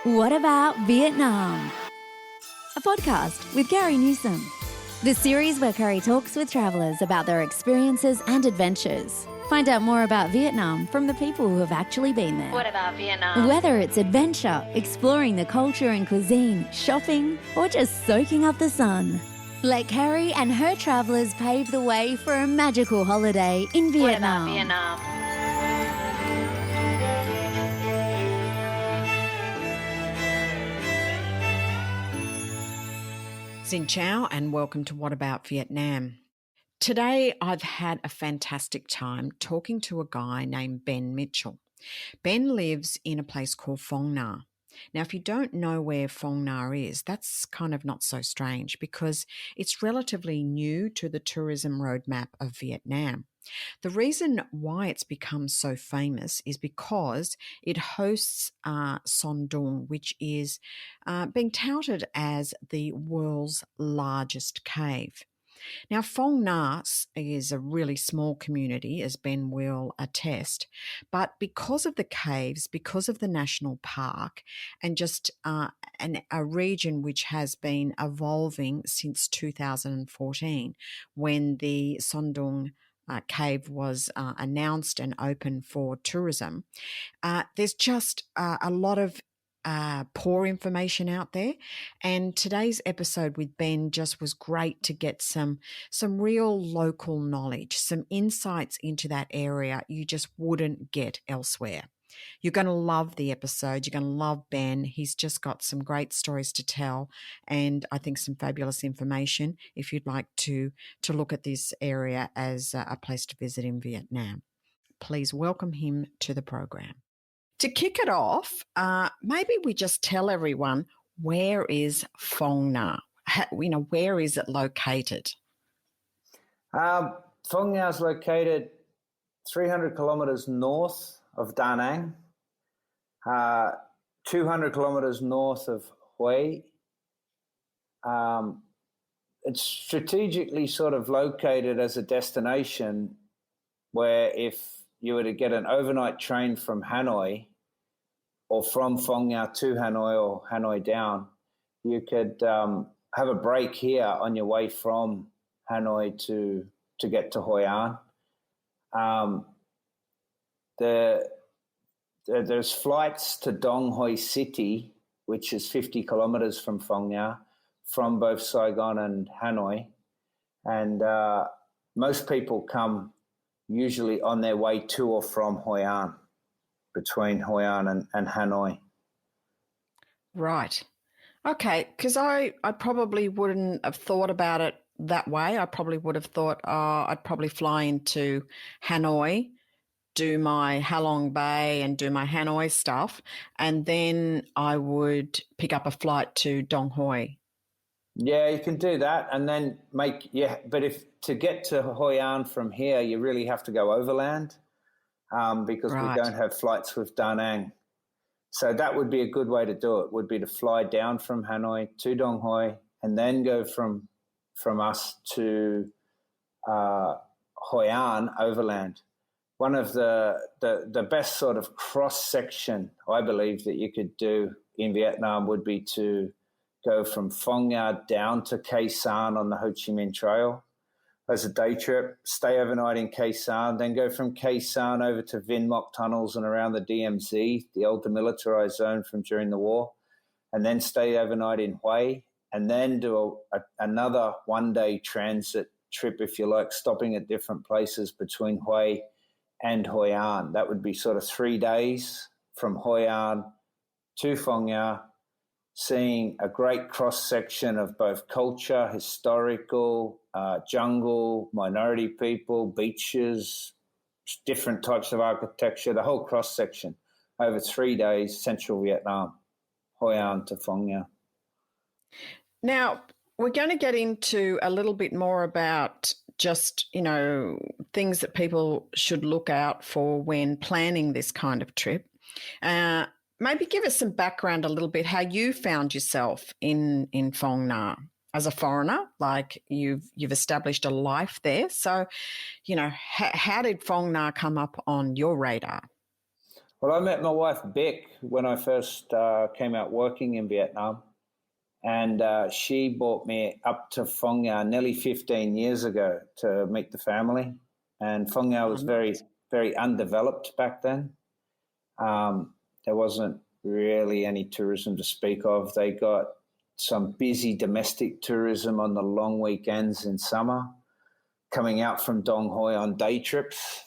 What About Vietnam? A podcast with Gary Newsom. The series where Curry talks with travellers about their experiences and adventures. Find out more about Vietnam from the people who have actually been there. What about Vietnam? Whether it's adventure, exploring the culture and cuisine, shopping, or just soaking up the sun. Let Carrie and her travellers pave the way for a magical holiday in Vietnam. What about Vietnam? Xin chào and welcome to What About Vietnam. Today I've had a fantastic time talking to a guy named Ben Mitchell. Ben lives in a place called Phong Nha. Now, if you don't know where Phong Nha is, that's kind of not so strange because it's relatively new to the tourism roadmap of Vietnam. The reason why it's become so famous is because it hosts Son Doong, which is being touted as the world's largest cave. Now, Phong Nha is a really small community, as Ben will attest, but because of the caves, because of the national park, and just a region which has been evolving since 2014 when the Son Doong Cave was announced and open for tourism, there's just a lot of poor information out there, and today's episode with Ben just was great to get some real local knowledge, some insights into that area you just wouldn't get elsewhere. You're going to love the episode. You're going to love Ben. He's just got some great stories to tell and I think some fabulous information if you'd like to look at this area as a place to visit in Vietnam. Please welcome him to the program. To kick it off, maybe we just tell everyone, where is Phong Nha? Where is it located? Phong Nha is located 300 kilometres north of Da Nang, 200 kilometres north of Hue. It's strategically sort of located as a destination where if you were to get an overnight train from Hanoi or from Phong Nha to Hanoi or Hanoi down, you could have a break here on your way from Hanoi to get to Hoi An. There's flights to Dong Hoi City, which is 50 kilometers from Phong Nha, from both Saigon and Hanoi. And most people come usually on their way to or from Hoi An, between Hoi An and Hanoi. Right. Okay, because I probably wouldn't have thought about it that way. I probably would have thought, I'd probably fly into Hanoi, do my Halong Bay and do my Hanoi stuff, and then I would pick up a flight to Dong Hoi. Yeah, you can do that and then but if to get to Hoi An from here, you really have to go overland because Right. we don't have flights with Da Nang. So that would be a good way to do it, would be to fly down from Hanoi to Dong Hoi and then go from us to Hoi An overland. One of the best sort of cross-section, I believe, that you could do in Vietnam would be to go from Phong Nha down to Khe Sanh on the Ho Chi Minh Trail as a day trip, stay overnight in Khe Sanh, then go from Khe Sanh over to Vinh Moc tunnels and around the DMZ, the old demilitarized zone from during the war, and then stay overnight in Hue, and then do another one-day transit trip, if you like, stopping at different places between Hue and Hoi An. That would be sort of 3 days from Hoi An to Phong Nha, seeing a great cross-section of both culture, historical, jungle, minority people, beaches, different types of architecture, the whole cross-section over 3 days, central Vietnam, Hoi An to Phong Nha. Now, we're going to get into a little bit more about just, things that people should look out for when planning this kind of trip. Maybe give us some background a little bit, how you found yourself in Phong Nha as a foreigner, like you've established a life there. So, how did Phong Nha come up on your radar? Well, I met my wife, Beck, when I first came out working in Vietnam. And she brought me up to Phong Nha nearly 15 years ago to meet the family. And Phong Nha was very, very undeveloped back then. There wasn't really any tourism to speak of. They got some busy domestic tourism on the long weekends in summer, coming out from Dong Hoi on day trips.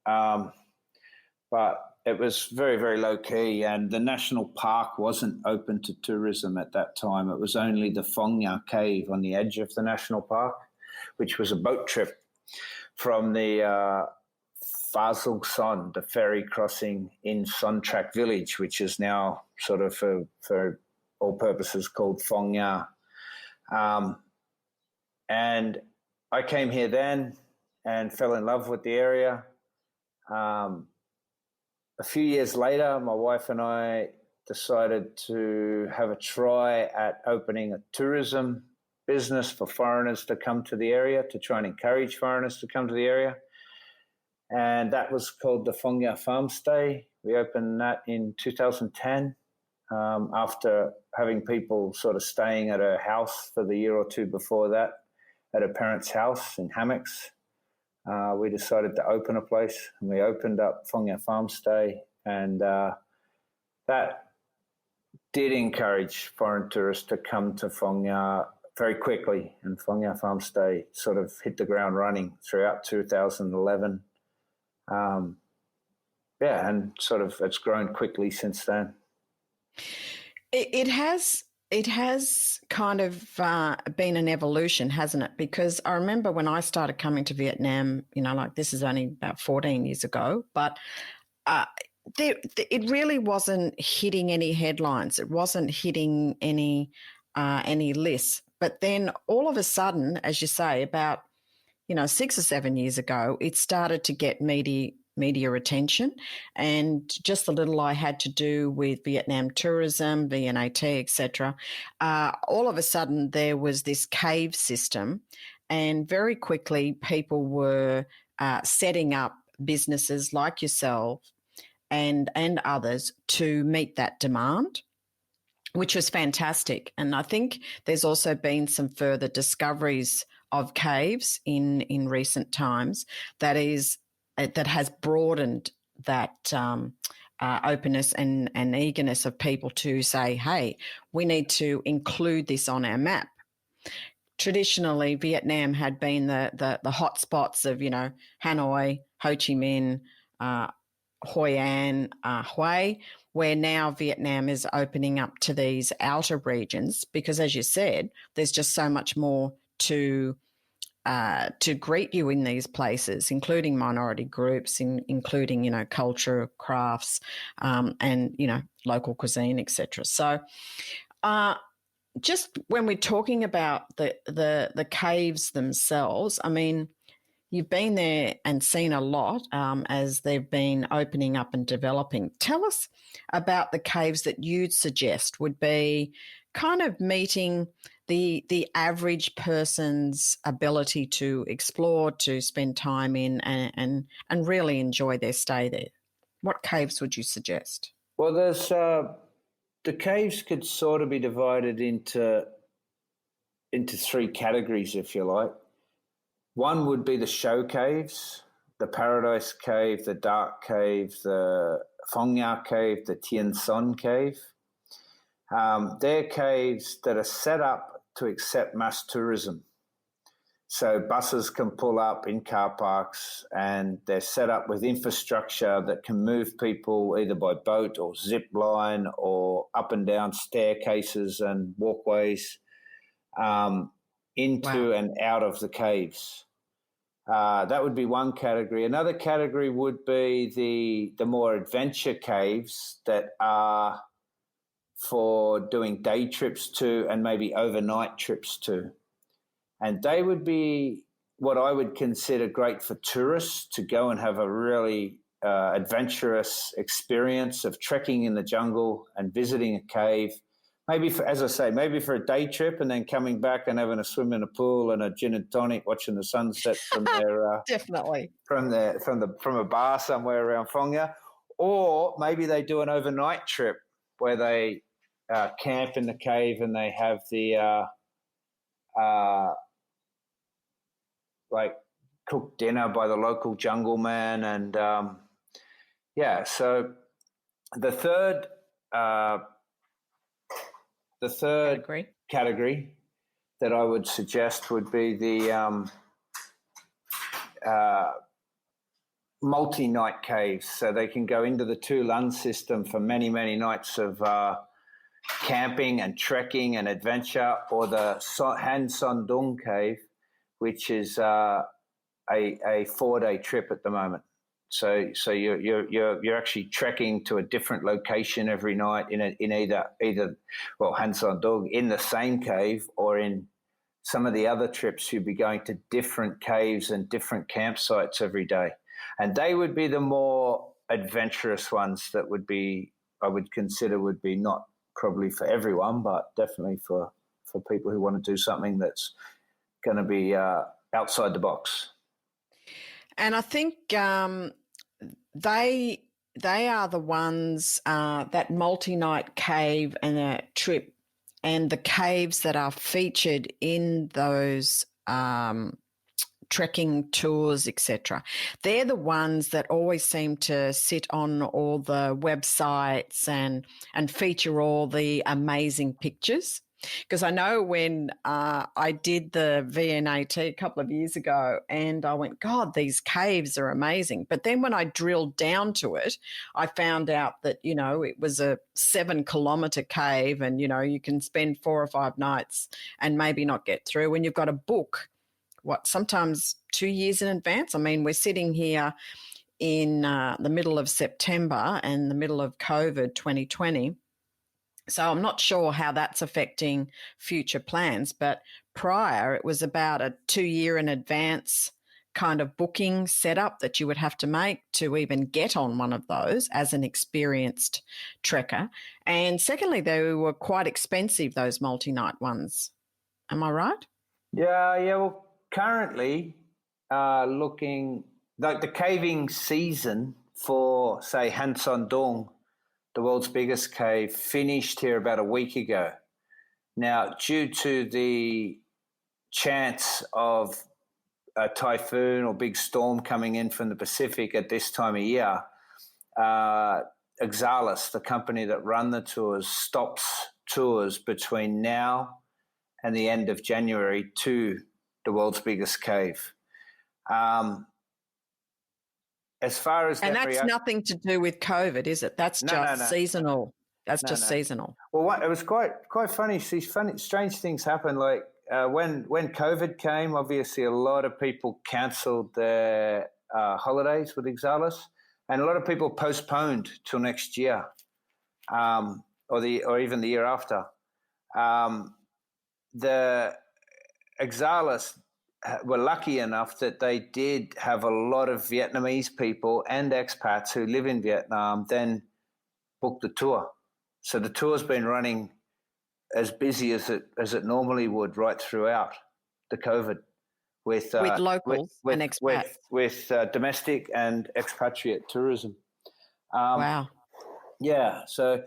But it was very, very low key, and the national park wasn't open to tourism at that time. It was only the Phong Nha Cave on the edge of the national park, which was a boat trip from the Pha Song Son, the ferry crossing in Son Track Village, which is now sort of for all purposes called Phong Nha. And I came here then and fell in love with the area. A few years later, my wife and I decided to have a try at opening a tourism business for foreigners to come to the area, to try and encourage foreigners to come to the area. And that was called the Phong Nha Farm Stay. We opened that in 2010 after having people sort of staying at a house for the year or two before that, at a parent's house in hammocks. We decided to open a place, and we opened up Phong Nha Farm Stay, and that did encourage foreign tourists to come to Phong Nha very quickly, and Phong Nha Farm Stay sort of hit the ground running throughout 2011. And sort of it's grown quickly since then. It has kind of been an evolution, hasn't it? Because I remember when I started coming to Vietnam, like this is only about 14 years ago, but it really wasn't hitting any headlines. It wasn't hitting any lists. But then all of a sudden, as you say, about 6 or 7 years ago, it started to get media attention, and just the little I had to do with Vietnam tourism, VNAT, etc. All of a sudden there was this cave system, and very quickly people were setting up businesses like yourself and others to meet that demand, which was fantastic. And I think there's also been some further discoveries of caves in recent times that has broadened that openness and eagerness of people to say, hey, we need to include this on our map. Traditionally, Vietnam had been the hot spots of, Hanoi, Ho Chi Minh, Hoi An, Hue, where now Vietnam is opening up to these outer regions because, as you said, there's just so much more to greet you in these places, including minority groups, including, culture, crafts, and, local cuisine, etc. So just when we're talking about the caves themselves, I mean, you've been there and seen a lot as they've been opening up and developing. Tell us about the caves that you'd suggest would be kind of meeting the average person's ability to explore, to spend time in and really enjoy their stay there. What caves would you suggest? Well, there's the caves could sort of be divided into three categories, if you like. One would be the show caves, the Paradise Cave, the Dark Cave, the Phong Nha Cave, the Tien Son Cave. They're caves that are set up to accept mass tourism. So buses can pull up in car parks, and they're set up with infrastructure that can move people either by boat or zip line or up and down staircases and walkways into and out of the caves. That would be one category. Another category would be the more adventure caves that are for doing day trips to and maybe overnight trips to. And they would be what I would consider great for tourists to go and have a really adventurous experience of trekking in the jungle and visiting a cave. Maybe for a day trip and then coming back and having a swim in a pool and a gin and tonic, watching the sunset from their definitely from a bar somewhere around Phong Nha. Or maybe they do an overnight trip where they camp in the cave and they have the like cooked dinner by the local jungle man. And so the third category that I would suggest would be the multi-night caves. So they can go into the Tu Lan system for many, many nights of camping and trekking and adventure, or the Son Doong Cave, which is a 4-day trip at the moment. So you're actually trekking to a different location every night in either Han Son Doong in the same cave, or in some of the other trips you'd be going to different caves and different campsites every day. And they would be the more adventurous ones that I would consider would be not probably for everyone, but definitely for people who want to do something that's going to be outside the box. And I think they are the ones, that multi-night cave and a trip, and the caves that are featured in those trekking tours, etc. They're the ones that always seem to sit on all the websites and feature all the amazing pictures. Because I know when I did the VNAT a couple of years ago, and I went, God, these caves are amazing. But then when I drilled down to it, I found out that, it was a 7-kilometre cave, and, you can spend 4 or 5 nights and maybe not get through. When you've got to book, sometimes 2 years in advance. I mean, we're sitting here in the middle of September and the middle of COVID 2020. So I'm not sure how that's affecting future plans, but prior it was about a 2-year in advance kind of booking setup that you would have to make to even get on one of those as an experienced trekker. And secondly, they were quite expensive, those multi-night ones. Am I right? Yeah. Well, currently looking like the caving season for, say, Han Son Doong, the world's biggest cave, finished here about a week ago. Now, due to the chance of a typhoon or big storm coming in from the Pacific at this time of year, Exalis, the company that run the tours, stops tours between now and the end of January to the world's biggest cave. As far as and that's nothing to do with COVID, is it? That's just seasonal. That's just seasonal. Well, it was quite funny. See, strange things happen. Like when COVID came, obviously a lot of people cancelled their holidays with Exalis, and a lot of people postponed till next year, or even the year after. The Exalis were lucky enough that they did have a lot of Vietnamese people and expats who live in Vietnam then book the tour. So the tour's been running as busy as it normally would right throughout the COVID with locals and expats. With domestic and expatriate tourism. Wow. Yeah. So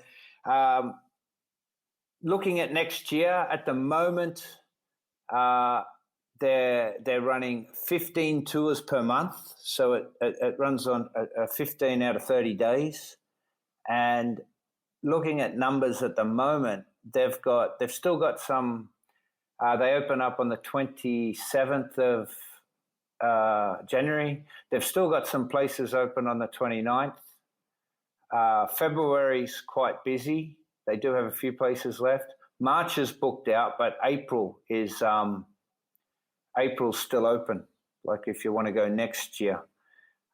looking at next year, at the moment, they're running 15 tours per month, so it runs on 15 out of 30 days. And looking at numbers at the moment, they've still got some. They open up on the 27th of January. They've still got some places open on the 29th. February's quite busy. They do have a few places left. March is booked out, but April's still open. Like if you want to go next year,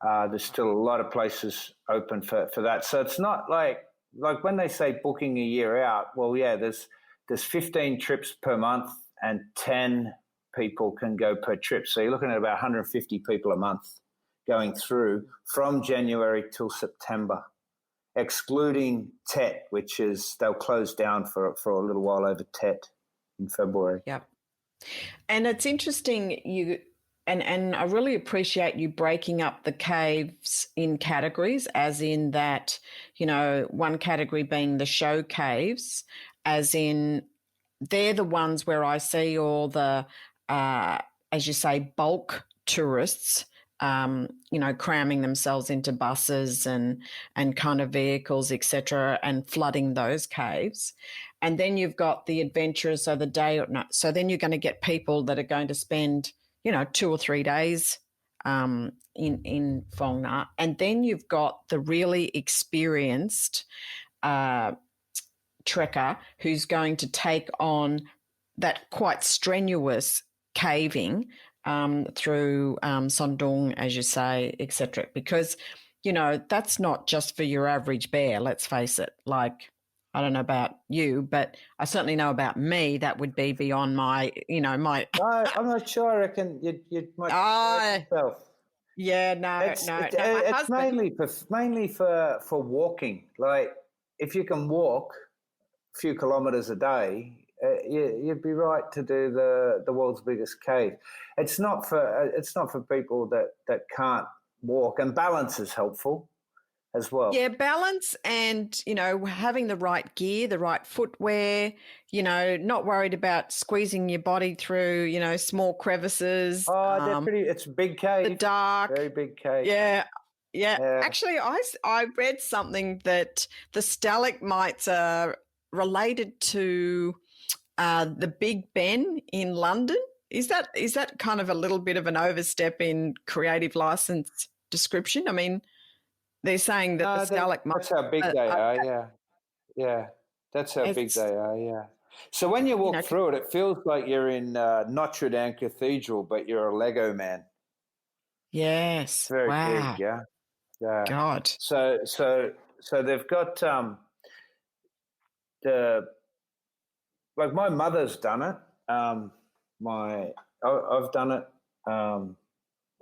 there's still a lot of places open for that. So it's not like when they say booking a year out, well, yeah, there's 15 trips per month and 10 people can go per trip. So you're looking at about 150 people a month going through from January till September, excluding Tet, which is they'll close down for a little while over Tet in February. Yeah. And it's interesting And I really appreciate you breaking up the caves in categories, as in that, one category being the show caves, as in they're the ones where I see all the, as you say, bulk tourists, cramming themselves into buses and kind of vehicles, etc., and flooding those caves. And then you've got the adventurers, so the day or no, so then you're going to get people that are going to spend 2 or 3 days in Phong Nha. And then you've got the really experienced trekker who's going to take on that quite strenuous caving through Son Doong, as you say, etc. Because, that's not just for your average bear, let's face it. Like, I don't know about you, but I certainly know about me, that would be beyond my, my... I'm not sure. I reckon you might correct yourself. Yeah, no. It's mainly for walking. Like, if you can walk a few kilometres a day, you'd be right to do the world's biggest cave. It's not for people that can't walk, and balance is helpful as well. Yeah, balance and, having the right gear, the right footwear, not worried about squeezing your body through, small crevices. Oh, they're pretty. It's a big cave. The dark. Very big cave. Yeah. Actually, I read something that the stalagmites are related to the Big Ben in London. Is that kind of a little bit of an overstep in creative license description? I mean, they're saying that the stalagmites... That's how big they are, yeah. That's how big they are, yeah. So when you walk through it feels like you're in Notre Dame Cathedral, but you're a Lego man. Yes. It's very big, yeah. God. So they've got like my mother's done it. I've done it.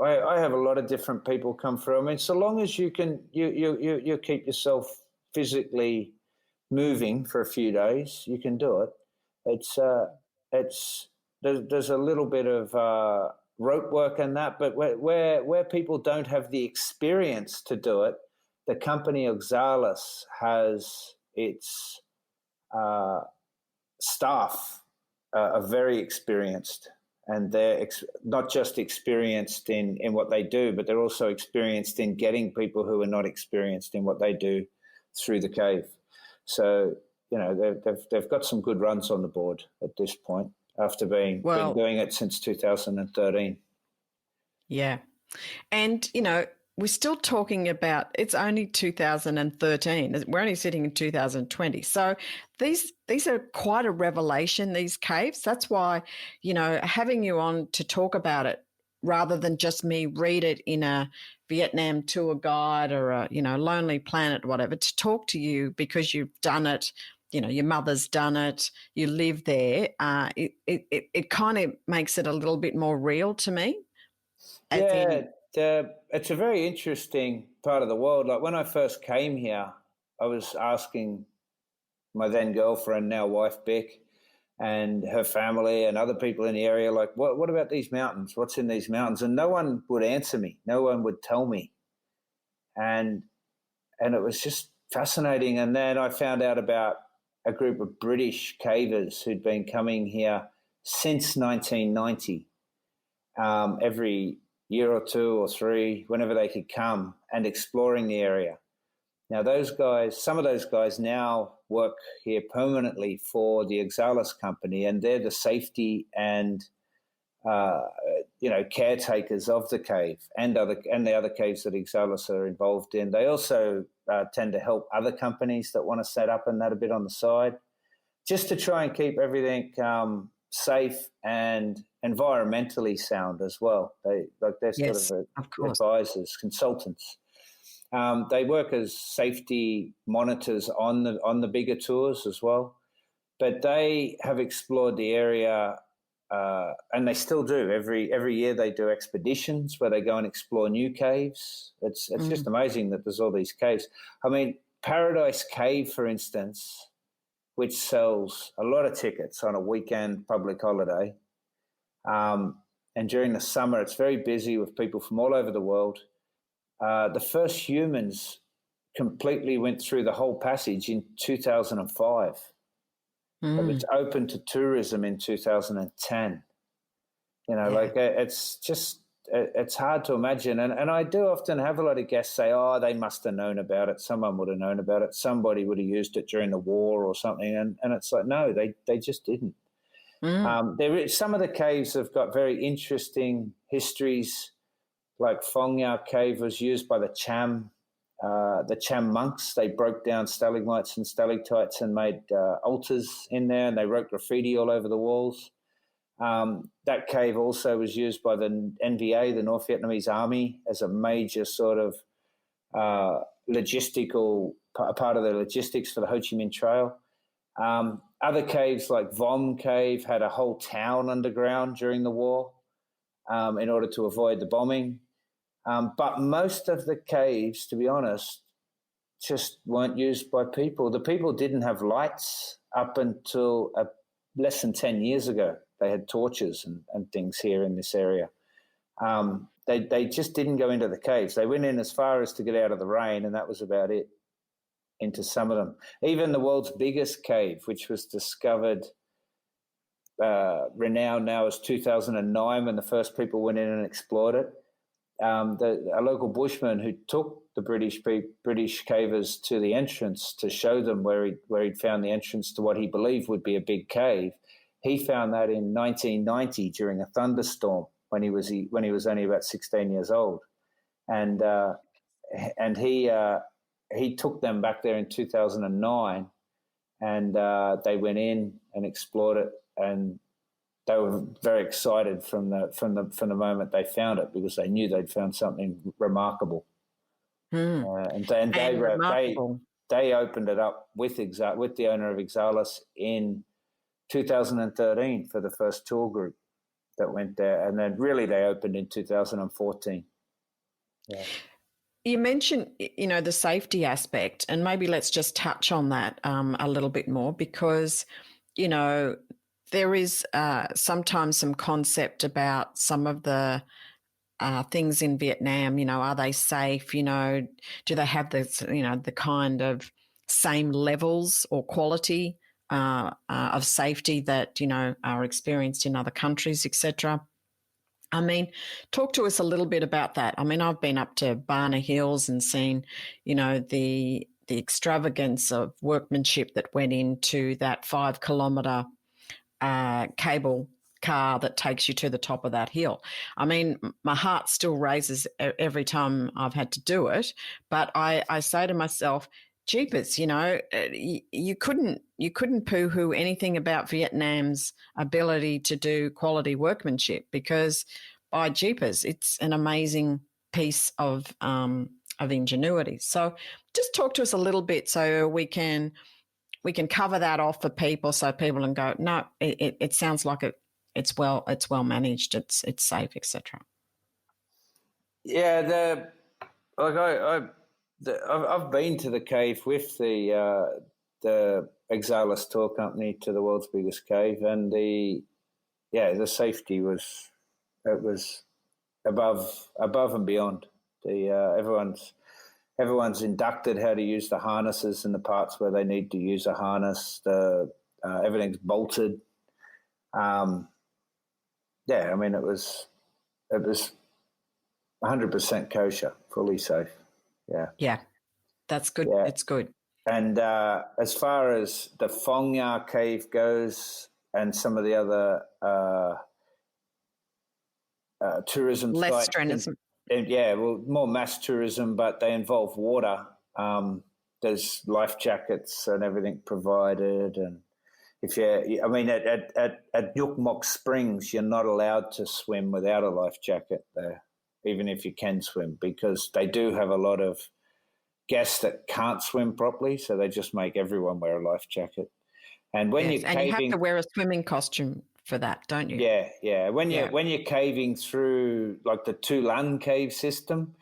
I have a lot of different people come through. I mean, so long as you can, you keep yourself physically moving for a few days, you can do it. There's a little bit of rope work in that, but where people don't have the experience to do it, the company Oxalis has its staff are very experienced. And they're not just experienced in what they do, but they're also experienced in getting people who are not experienced in what they do through the cave. So, they've got some good runs on the board at this point after been doing it since 2013. Yeah. And, we're still talking about, it's only 2013. We're only sitting in 2020. So these are quite a revelation, these caves. That's why, having you on to talk about it rather than just me read it in a Vietnam tour guide or a, Lonely Planet, whatever, to talk to you because you've done it, your mother's done it, you live there. It kind of makes it a little bit more real to me. It's a very interesting part of the world. Like when I first came here, I was asking my then girlfriend, now wife, Beck, and her family and other people in the area, like, what about these mountains? What's in these mountains? And no one would answer me. No one would tell me. And it was just fascinating. And then I found out about a group of British cavers who'd been coming here since 1990, every year or 2 or 3, whenever they could come, and exploring the area. Now, some of those guys now work here permanently for the Oxalis company, and they're the safety and caretakers of the cave and the other caves that Oxalis are involved in. They also tend to help other companies that want to set up and that a bit on the side, just to try and keep everything safe and environmentally sound as well. They're sort of advisors, consultants. They work as safety monitors on the bigger tours as well. But they have explored the area, and they still do. Every year they do expeditions where they go and explore new caves. It's just amazing that there's all these caves. I mean, Paradise Cave, for instance, which sells a lot of tickets on a weekend public holiday, and during the summer, it's very busy with people from all over the world. The first humans completely went through the whole passage in 2005. It was open to tourism in 2010. It's hard to imagine. And I do often have a lot of guests say, oh, they must have known about it. Someone would have known about it. Somebody would have used it during the war or something. And it's like, no, they just didn't. Some of the caves have got very interesting histories, like Phong Nha Cave was used by the Cham monks. They broke down stalagmites and stalactites and made altars in there, and they wrote graffiti all over the walls. That cave also was used by the NVA, the North Vietnamese Army, as a major sort of logistical part of the logistics for the Ho Chi Minh Trail. Other caves like Vom Cave had a whole town underground during the war in order to avoid the bombing. But most of the caves, to be honest, just weren't used by people. The people didn't have lights up until less than 10 years ago. They had torches and things here in this area. They just didn't go into the caves. They went in as far as to get out of the rain, and that was about it, into some of them. Even the world's biggest cave, which was discovered, renowned now as 2009, when the first people went in and explored it. A local bushman who took the British cavers to the entrance to show them where he'd found the entrance to what he believed would be a big cave. He found that in 1990 during a thunderstorm when he was only about 16 years old, and he took them back there in 2009, and they went in and explored it, and they were very excited from the moment they found it, because they knew they'd found something remarkable. And they opened it up with the owner of Exalis in 2013 for the first tour group that went there, and then really they opened in 2014. Yeah. You mentioned, the safety aspect, and maybe let's just touch on that a little bit more, because, there is sometimes some concept about some of the things in Vietnam. Are they safe? Do they have the kind of same levels or quality of safety that, are experienced in other countries, etc.? I mean, talk to us a little bit about that. I mean, I've been up to Barna Hills and seen, the extravagance of workmanship that went into that 5-kilometre cable car that takes you to the top of that hill. I mean, my heart still raises every time I've had to do it, but I say to myself, jeepers, you couldn't poo-hoo anything about Vietnam's ability to do quality workmanship, because by jeepers, it's an amazing piece of ingenuity. So just talk to us a little bit so we can cover that off for people, so people can go, no, it sounds like it's well managed, it's safe, etc. Yeah, I've been to the cave with the Exalis tour company to the world's biggest cave, and the safety was above and beyond. Everyone's inducted how to use the harnesses in the parts where they need to use a harness. Everything's bolted. I mean, it was 100% kosher, fully safe. Yeah, that's good. Yeah. It's good. And as far as the Phong Nha Cave goes, and some of the other tourism less sites, more mass tourism, but they involve water. There's life jackets and everything provided, and at Nhúc Mok Springs, you're not allowed to swim without a life jacket there, even if you can swim, because they do have a lot of guests that can't swim properly, so they just make everyone wear a life jacket. And when you're caving, and you have to wear a swimming costume for that, don't you? Yeah. When you're caving through like the Tu Lan cave system,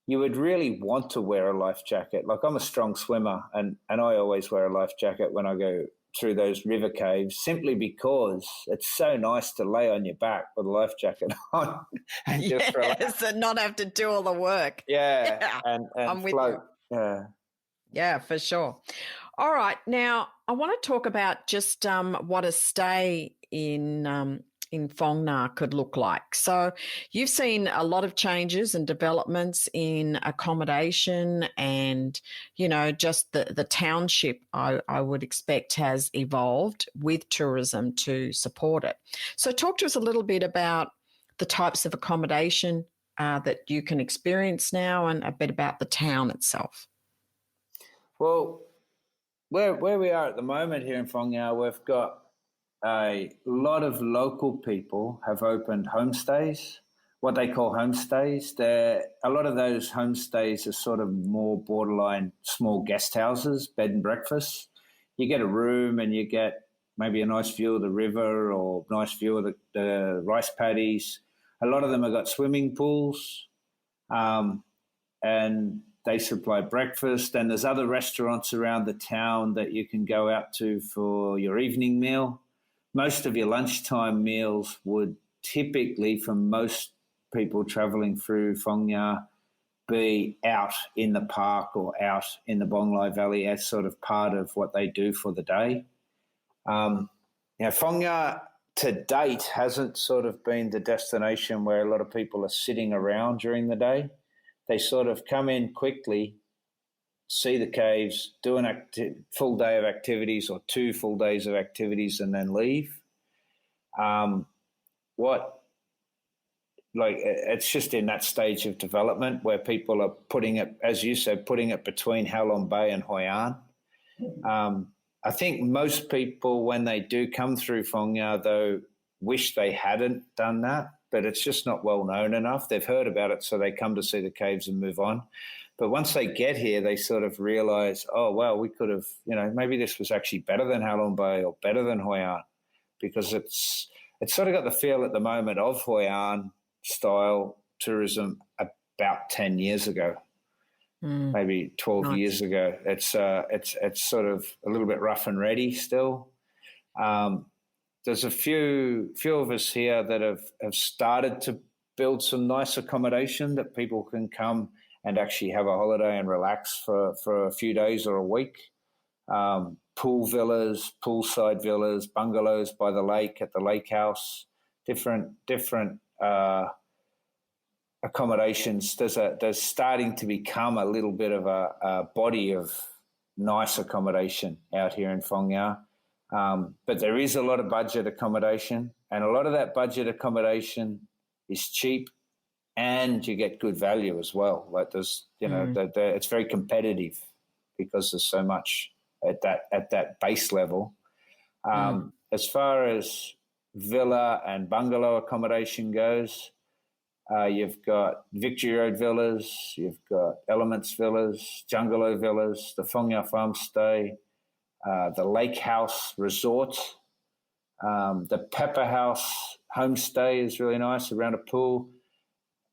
you would really want to wear a life jacket. Like, I'm a strong swimmer, and I always wear a life jacket when I go through those river caves simply because it's so nice to lay on your back with a life jacket on and just relax. And not have to do all the work. Yeah, and I'm with float. you. Yeah. Yeah, for sure. All right. Now, I want to talk about just what a stay in Phong Nha could look like. So you've seen a lot of changes and developments in accommodation and, just the township, I would expect, has evolved with tourism to support it. So talk to us a little bit about the types of accommodation that you can experience now and a bit about the town itself. Well, where we are at the moment here in Phong Nha, we've got a lot of local people have opened homestays, what they call homestays. A lot of those homestays are sort of more borderline small guest houses, bed and breakfast. You get a room and you get maybe a nice view of the river or nice view of the rice paddies. A lot of them have got swimming pools, and they supply breakfast. And there's other restaurants around the town that you can go out to for your evening meal. Most of your lunchtime meals would typically, for most people travelling through Phong Nha, be out in the park or out in the Bong Lai Valley as sort of part of what they do for the day. Phong Nha to date hasn't sort of been the destination where a lot of people are sitting around during the day. They sort of come in quickly, see the caves, do a full day of activities or 2 full days of activities and then leave. It's just in that stage of development where people are putting it, as you said, putting it between Ha Long Bay and Hoi An. I think most people, when they do come through Phong Nha, though, wish they hadn't done that, but it's just not well known enough. They've heard about it, so they come to see the caves and move on. But once they get here, they sort of realize, oh, well, we could have, maybe this was actually better than Ha Long Bay or better than Hoi An, because it's sort of got the feel at the moment of Hoi An style tourism about 10 years ago, maybe 12 years ago. It's sort of a little bit rough and ready still. There's a few of us here that have started to build some nice accommodation that people can come and actually have a holiday and relax for a few days or a week. Pool villas, poolside villas, bungalows by the lake at the lake house, different accommodations. There's starting to become a little bit of a body of nice accommodation out here in Phong Nha. But there is a lot of budget accommodation, and a lot of that budget accommodation is cheap, and you get good value as well. Like there's, it's very competitive because there's so much at that base level. As far as villa and bungalow accommodation goes, you've got Victory Road villas, you've got Elements villas, Jungalow villas, the Phong Nha Farmstay, the Lake House Resort, the Pepper House Homestay is really nice around a pool.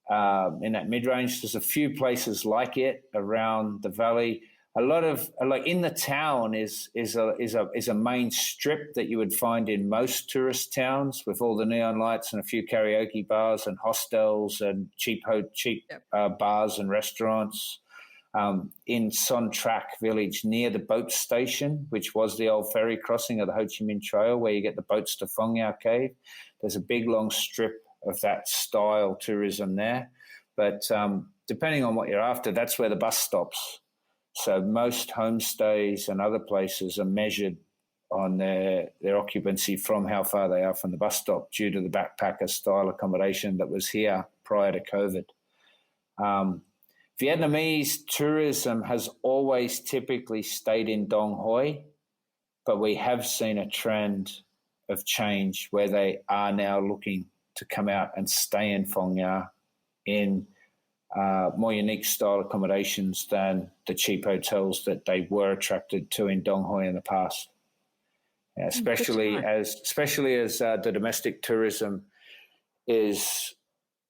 In that mid-range, there's a few places like it around the valley. A lot of in the town is a main strip that you would find in most tourist towns, with all the neon lights and a few karaoke bars and hostels and cheap bars and restaurants. In Son Track village near the boat station, which was the old ferry crossing of the Ho Chi Minh Trail, where you get the boats to Phong Nha Cave. There's a big long strip of that style tourism there. But depending on what you're after, that's where the bus stops. So most homestays and other places are measured on their occupancy from how far they are from the bus stop, due to the backpacker style accommodation that was here prior to COVID. Vietnamese tourism has always typically stayed in Dong Hoi, but we have seen a trend of change where they are now looking to come out and stay in Phong Nha in more unique style accommodations than the cheap hotels that they were attracted to in Dong Hoi in the past. Especially as the domestic tourism is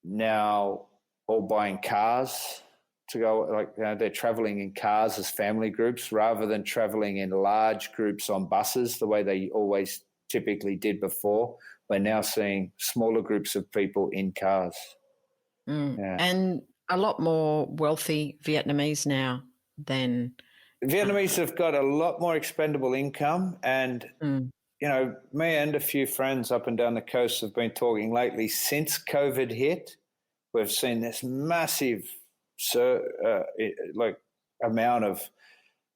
now all buying cars to go, like, they're traveling in cars as family groups rather than traveling in large groups on buses the way they always typically did before. We're now seeing smaller groups of people in cars. Yeah. And a lot more wealthy Vietnamese now than... Vietnamese have got a lot more expendable income, and me and a few friends up and down the coast have been talking lately. Since COVID hit, we've seen this massive amount of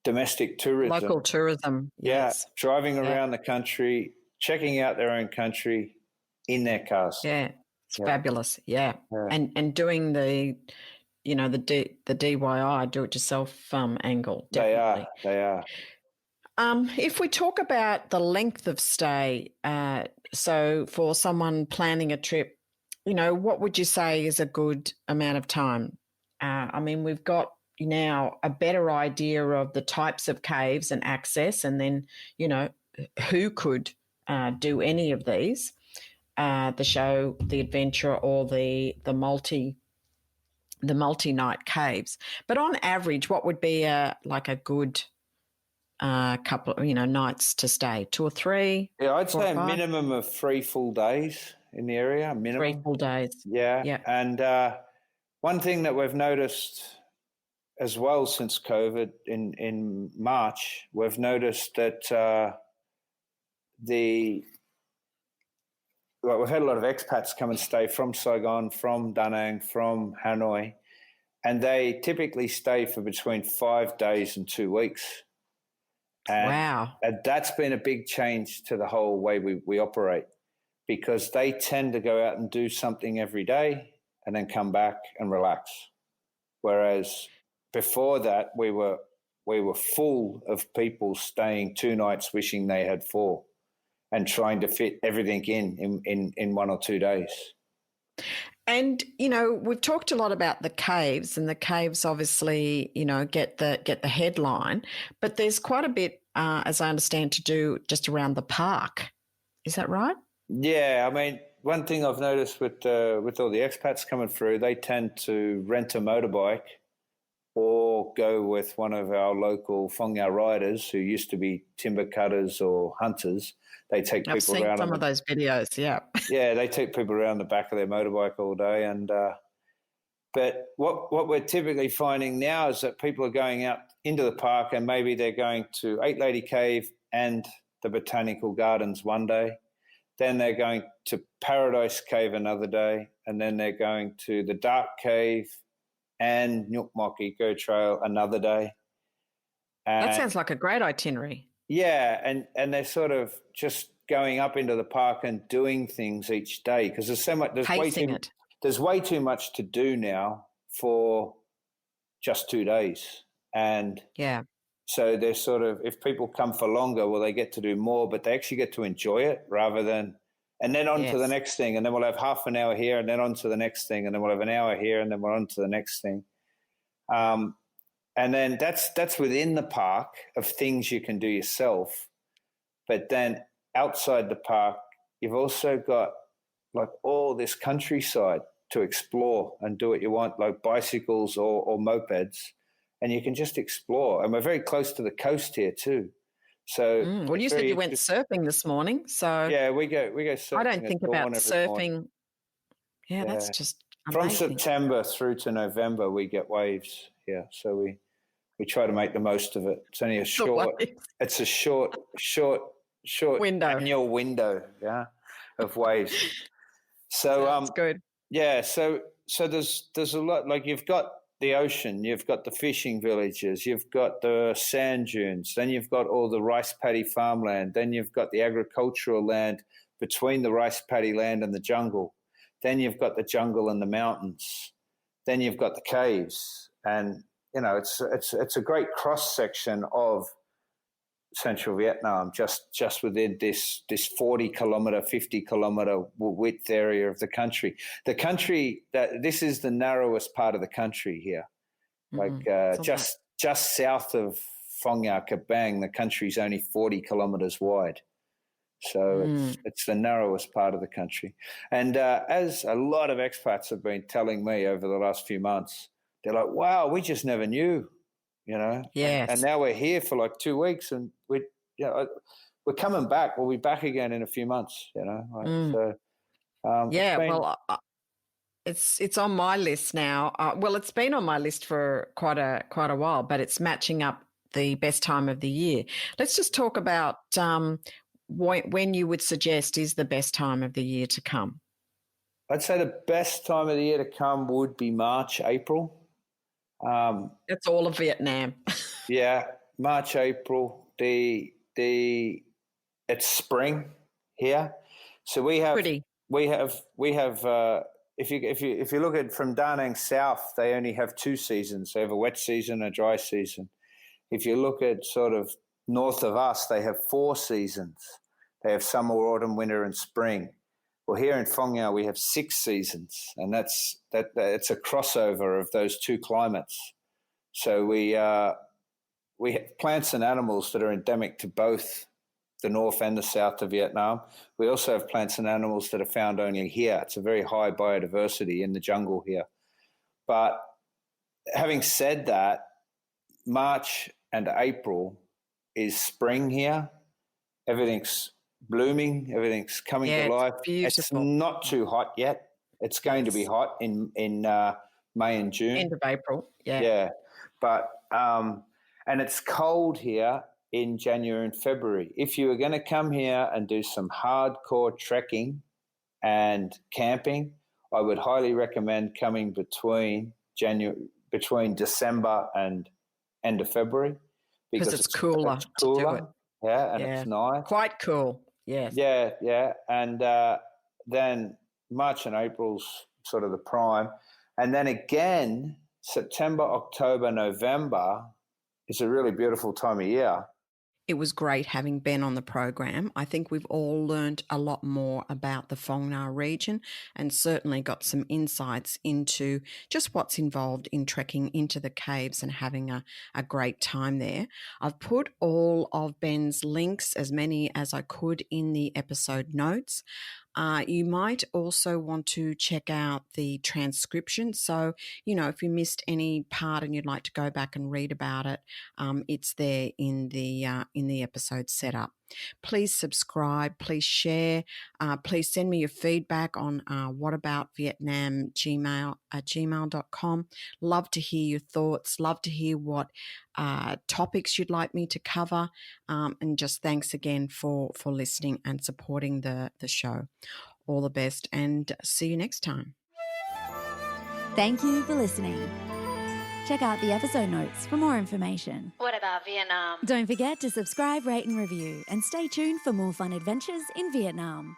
domestic tourism. Local tourism, yes. Yeah, driving around the country, checking out their own country in their cars. Yeah, it's fabulous, yeah. And doing the DIY, do-it-yourself angle, definitely. They are. If we talk about the length of stay, so for someone planning a trip, what would you say is a good amount of time? I mean, we've got now a better idea of the types of caves and access, and then, who could do any of these, the show, the adventure, or the multi-night caves. But on average, what would be a good couple, nights to stay? 2 or 3? Yeah, I'd say a minimum of 3 full days in the area. Minimum 3 full days. Yeah. And one thing that we've noticed as well since COVID in March, we've noticed that we've had a lot of expats come and stay from Saigon, from Da Nang, from Hanoi, and they typically stay for between 5 days and 2 weeks. And wow. That's been a big change to the whole way we operate, because they tend to go out and do something every day and then come back and relax. Whereas before that, we were full of people staying 2 nights wishing they had 4 and trying to fit everything in 1 or 2 days. And, we've talked a lot about the caves, and the caves obviously, get the headline, but there's quite a bit, as I understand, to do just around the park. Is that right? Yeah. I mean, one thing I've noticed with all the expats coming through, they tend to rent a motorbike or go with one of our local Phong Nha riders who used to be timber cutters or hunters. They take people around. I've seen some of those videos, yeah. Yeah, they take people around the back of their motorbike all day. And but what we're typically finding now is that people are going out into the park, and maybe they're going to Eight Lady Cave and the Botanical Gardens one day. Then they're going to Paradise Cave another day, and then they're going to the Dark Cave and Nhuk Mok Eco Trail another day. That sounds like a great itinerary. Yeah, and they're sort of just going up into the park and doing things each day, because there's so much. There's way too much to do now for just 2 days, and so they're sort of, if people come for longer, well, they get to do more, but they actually get to enjoy it rather than. And then on to the next thing, and then we'll have half an hour here, and then on to the next thing, and then we'll have an hour here, and then we're on to the next thing. And then that's within the park of things you can do yourself. But then outside the park, you've also got like all this countryside to explore and do what you want, like bicycles or mopeds, and you can just explore. And we're very close to the coast here too. So well, you said you went surfing this morning, so yeah, we go surfing. I don't think about surfing. Morning. Yeah, that's just amazing. From September through to November, we get waves here, so we try to make the most of it. It's only a short window. Annual window, of waves. So that's good. Yeah, so there's a lot. Like, you've got the ocean, you've got the fishing villages, you've got the sand dunes, then you've got all the rice paddy farmland, then you've got the agricultural land between the rice paddy land and the jungle, then you've got the jungle and the mountains, then you've got the caves, and it's a great cross section of central Vietnam, just within this 40 kilometer, 50 kilometer width area of the country. The country, this is the narrowest part of the country here. Just south of Phong Nha Kabang, the country's only 40 kilometers wide. So it's the narrowest part of the country. And as a lot of expats have been telling me over the last few months, they're like, wow, we just never knew, you know. Yes. And now we're here for like 2 weeks, and we're coming back. We'll be back again in a few months, you know. So it's on my list now. Well, it's been on my list for quite a while, but it's matching up the best time of the year. Let's just talk about when you would suggest is the best time of the year to come. I'd say the best time of the year to come would be March, April. It's all of Vietnam. Yeah, March, April. It's spring here, so we have if you look at from Da Nang south, they only have 2 seasons. They have a wet season, a dry season. If you look at sort of north of us, they have 4 seasons. They have summer, autumn, winter, and spring. Well, here in Phong Nha, we have 6 seasons, and it's a crossover of those 2 climates. So we have plants and animals that are endemic to both the north and the south of Vietnam. We also have plants and animals that are found only here. It's a very high biodiversity in the jungle here. But having said that, March and April is spring here. Everything's blooming. Everything's coming to life. Beautiful. It's not too hot yet. It's going to be hot in May and June. End of April. Yeah. Yeah. But and it's cold here in January and February. If you were going to come here and do some hardcore trekking and camping, I would highly recommend coming between December and end of February, because it's cooler. It's cooler. To do it. It's nice. Quite cool. Yes. Yeah. And then March and April's sort of the prime. And then again, September, October, November is a really beautiful time of year. It was great having Ben on the program. I think we've all learned a lot more about the Phong Nha region and certainly got some insights into just what's involved in trekking into the caves and having a great time there. I've put all of Ben's links, as many as I could, in the episode notes. You might also want to check out the transcription. So, if you missed any part and you'd like to go back and read about it, it's there in the episode setup. Please subscribe, please share, please send me your feedback on whataboutvietnamgmail@gmail.com. Love to hear your thoughts, love to hear what topics you'd like me to cover, and just thanks again for listening and supporting the show. All the best and see you next time. Thank you for listening. Check out the episode notes for more information. What about Vietnam? Don't forget to subscribe, rate and review, and stay tuned for more fun adventures in Vietnam.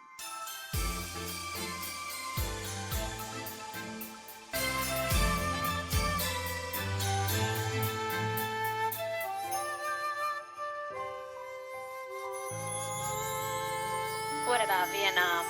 What about Vietnam?